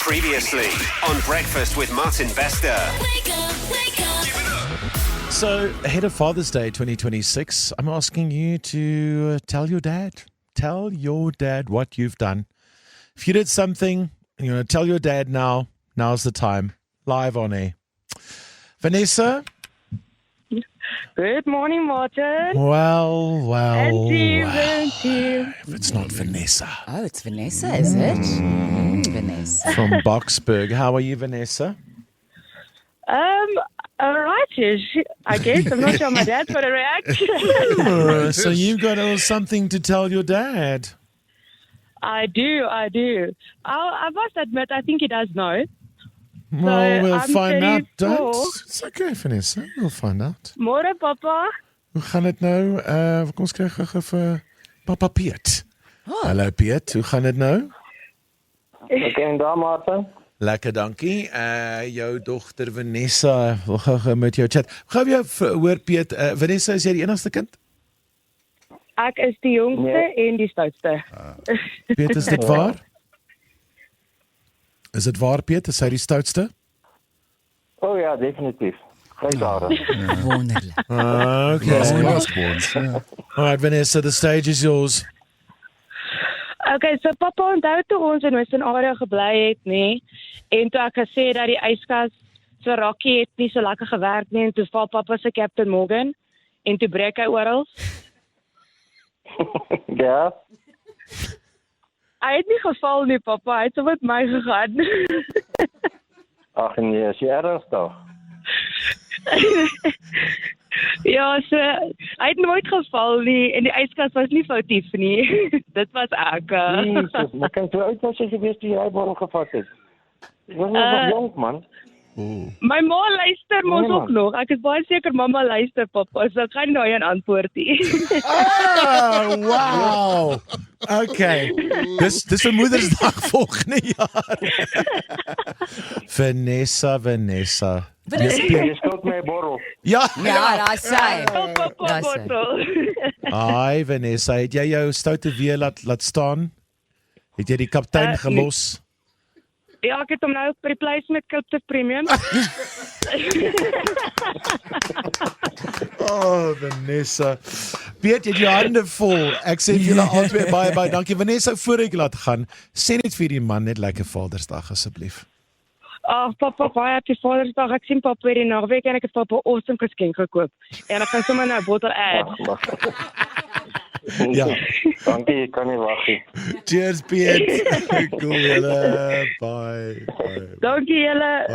Previously on Breakfast with Martin Bester. So, ahead of Father's Day 2026, I'm asking you to tell your dad. Tell your dad what you've done. If you did something, you're going to tell your dad now. Now's the time. Live on air. Vanessa? Good morning, Martin. Well. And team. If it's not Vanessa. Oh, it's Vanessa, is it? Vanessa. From Boksburg. How are you, Vanessa? Alright-ish, I guess. I'm not sure my dad's going to react. So you've got a little something to tell your dad. I do. I must admit, I think he does know. Well, we'll I'm find out. 34. Don't. It's okay, Vanessa. We'll find out. Môre, papa. Hoe gaan dit nou? Kom ons kry gou vir Papa Piet. Hallo Piet, hoe gaan dit nou? Ek en daar, Martin. Lekker, dankie. Jou dogter Vanessa wil gou met jou chat. Gou jy hoor Piet, Vanessa, is jy die enigste kind? Ek is die jongste en die stoutste. Piet, is dit waar? Is dit waar, Piet? Is hy die stoutste? Oh ja, definitief. Geen daar. Wonderlik. Okay. All right, Vanessa, the stage is yours. Okay, so papa onthou toe ons in Western-Area gebly het, nee. En toe ek gesê dat die yskas so rakkie het nie so lekker gewerk nie, en toe val papa se Captain Morgan, en toe breek hy oral. Ja. Hy het nie geval nie, papa. Hy het so met my gegaan. Ag nee, is jy ernstig? Ja, so, hy het nooit geval nie, en die yskas was nie foutief nie. Dit was ek. Jesus, maar kan jy uit was jy geweest toe jy borrel gevat het? Ek was nog jong, man. My ma luister mos Nee, man. ook nog. Ek is baie seker mamma luister, papa, so ek gaan nie nou een antwoord nie. Oh, wow. Okay. Dis vir Moedersdag volgende jaar. Vanessa. Jy skuld my borrel. Ja. Ja, daar sê. Papa, Daar sê. bottel. Ai, Vanessa, het jy jou stoute weer laat staan? Het jy die kaptein gelos? Ja, ek het hom nou replace met Captain Premium. Oh, Vanessa. Piet, jy het jou hande vol. Ek sê vir julle albei baie dankie. Vanessa, voor ek laat gaan, sê net vir die man net lekker Vadersdag asseblief. Ag, papa, baie happy Vadersdag. Ek sien papa hierdie naweek en ek het papa 'n awesome geskenk gekoop. En ek gaan sommer nou 'n bottel add. Ja. Dankie, ek kan nie wag nie. Cheers, Piet. Cool, julle. Bye. Dankie julle.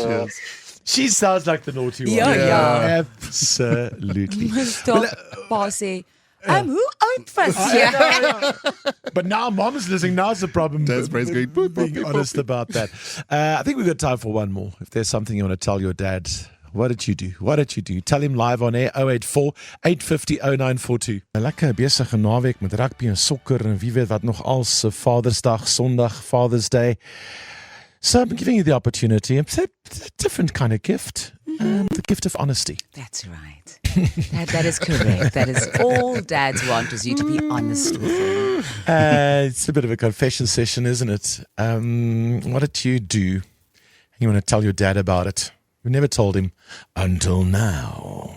Cheers. She sounds like the naughty one. Ja. Absolutely. Stop, pa sê. Hoe oud was jy? But now mom is listening. Now's the problem. Dad's brain's going, boop, boop, being boop, honest about that. I think we've got time for one more. If there's something you want to tell your dad, what did you do? Tell him live on air, 084 850 0942. 'n Lekker besige naweek met rugby en sokker en wie weet wat nog als Vadersdag, Sondag, Father's Day. So I'm giving you the opportunity. It's a different kind of gift. The gift of honesty. That's right. That is correct. That is all dads want, is you to be honest with them. It's a bit of a confession session, isn't it? What did you do? You want to tell your dad about it. We never told him until now.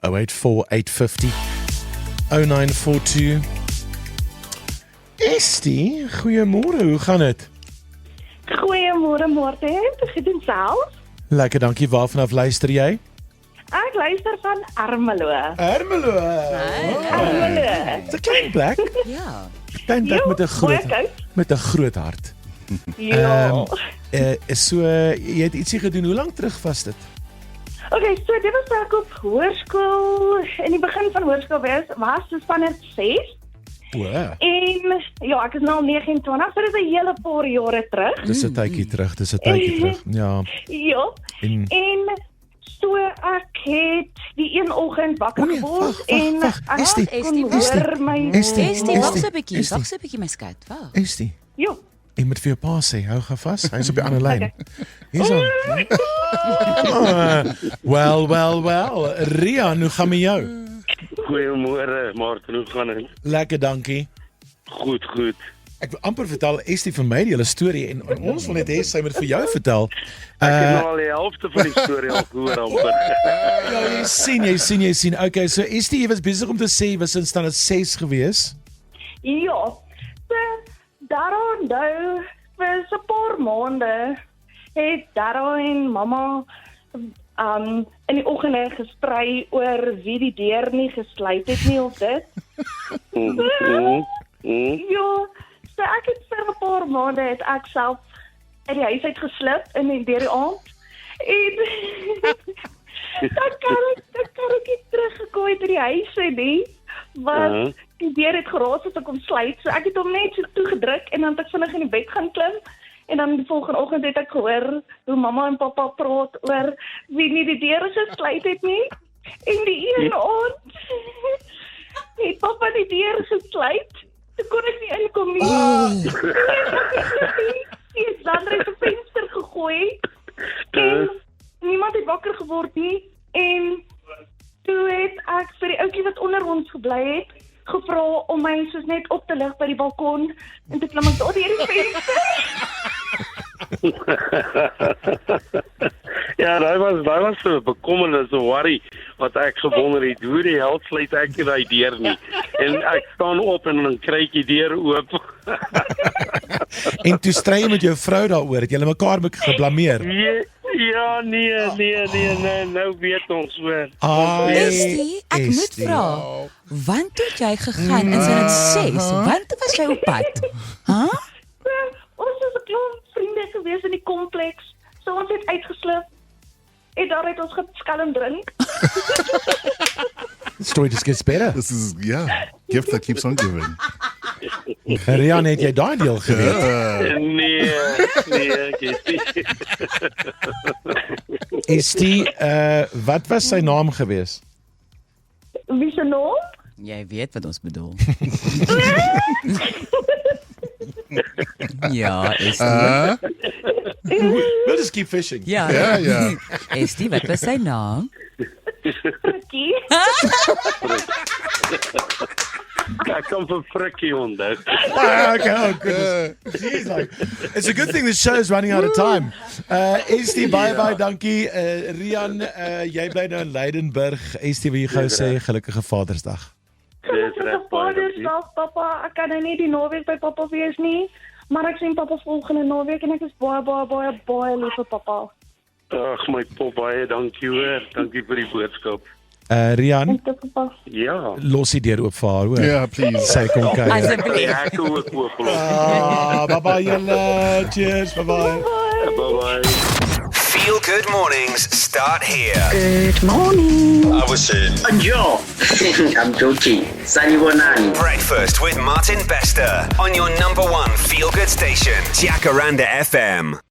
084 850 0942. Estie, goeiemôre, hoe gaan dit? Goeiemôre Martin, gedoen self. Lekker, dankie. Waarvanaf luister jy? Ek luister van Ermelo. Ermelo. Ermelo. It's a klein plek. Ja. Klein plek Jo, met 'n groot hart. Ja. So jy het ietsie gedoen. Hoe lank terug was dit? Okay, so dit was ek op hoërskool. In die begin van hoërskool was dit van 6. O, En ja, ek is nou al 29, so dit is 'n hele paar jare terug. dis 'n tydjie terug. Ja. Ja. En En so ek het die een oggend wakker nee, geword wag, en Estie, ek kon Estie, hoor my Estie, wag Estie, so 'n bietjie, my skat. Wag. Estie. Jo. Jy moet vir jou pa sê, hou gaan vas. Hy's op die ander lyn. Hierso. Well. Rian, hoe gaan met jou? Goeiemôre, Martin, hoe gaan dit? Lekker, dankie. Goed. Ek wil amper vertel Estie vir my die hele storie en ons wil net hê sy moet vir jou vertel. Ek het nou al die helfte van die storie al gehoor amper. Ja, jy sien. Okay, so Estie, jy was besig om te sê jy was in standaard 6 gewees. Ja, so daarom nou vir so 'n paar maande het Darryl en mamma in die oggende gestry oor wie die deur nie gesluit het nie of dit. Ja, so ek het vir 'n paar maande het ek self uit die huis uit geslip in deur die aand. En dan kan ek nie teruggekom het by die huis nie, want die deur het geraas as ek kom sluit. So ek het hom net so toegedruk en dan het ek vinnig in die bed gaan klim. En dan die volgende oggend het ek gehoor hoe mamma en pappa praat oor wie nie die deur gesluit het nie. En die een aand het pappa die deur gesluit. Toe kon ek nie inkom nie. Die het Sandra uit die venster gegooi. En niemand het wakker geword nie. En toe het ek vir die ouetjie wat onder ons gebly het, gevra om my soos net op te lig by die balkon. En toe klim ek daar deur die venster. Ja, daai was so bekommernis, so worry, wat ek gewonder het, hoe die hel sluit ek nie daai deur nie. En ek staan op en dan kry ek die deur oop. En toe stry jy met jou vrou daaroor, het julle mekaar geblameer. Ja, nee, nou weet ons hoor. Estie, ek moet vra, want toe het jy gegaan in standaard 6? Want toe was jy op pad? Ons is 'n klomp vriende gewees in die kompleks. So ons het uitgeslip. En daar het ons geskelm drink. The story just gets better. This is, gift that keeps on giving. Rian, het jy daai deel geweet? Nee, ek het nie. Estie, wat was sy naam gewees? Wie se naam? Jy weet wat ons bedoel. Ja, Estie. We'll just keep fishing. Ja. Estie, wat was sy naam? Frikkie. Ek kan vir Frikkie onthou. Okay, oh goodness. Jeez, like, it's a good thing the show's running out of time. Estie, bye, dankie. Rian, jy bly nou in Leidenburg. Estie, wil jy gou sê gelukkige Vadersdag? Gelukkige Vadersdag, pappa. Ek kan nou nie die naweek by pappa wees nie, maar ek sien pappa volgende naweek en ek is baie lief vir pappa. Ag my pop, baie dankie hoor. Dankie vir die boodskap. Rian, En tot pappa. Ja. los die deur oop vir haar, hoor. Yeah, please. Sy kom kyk. Asseblief. Ek ook oop. Bye-bye, julle. Cheers, bye-bye. Bye-bye. Feel Good Mornings start here. Good morning. I was saying. Bonjour. I'm Jochi. Sanibonani. Breakfast with Martin Bester on your number one feel good station, Jacaranda FM.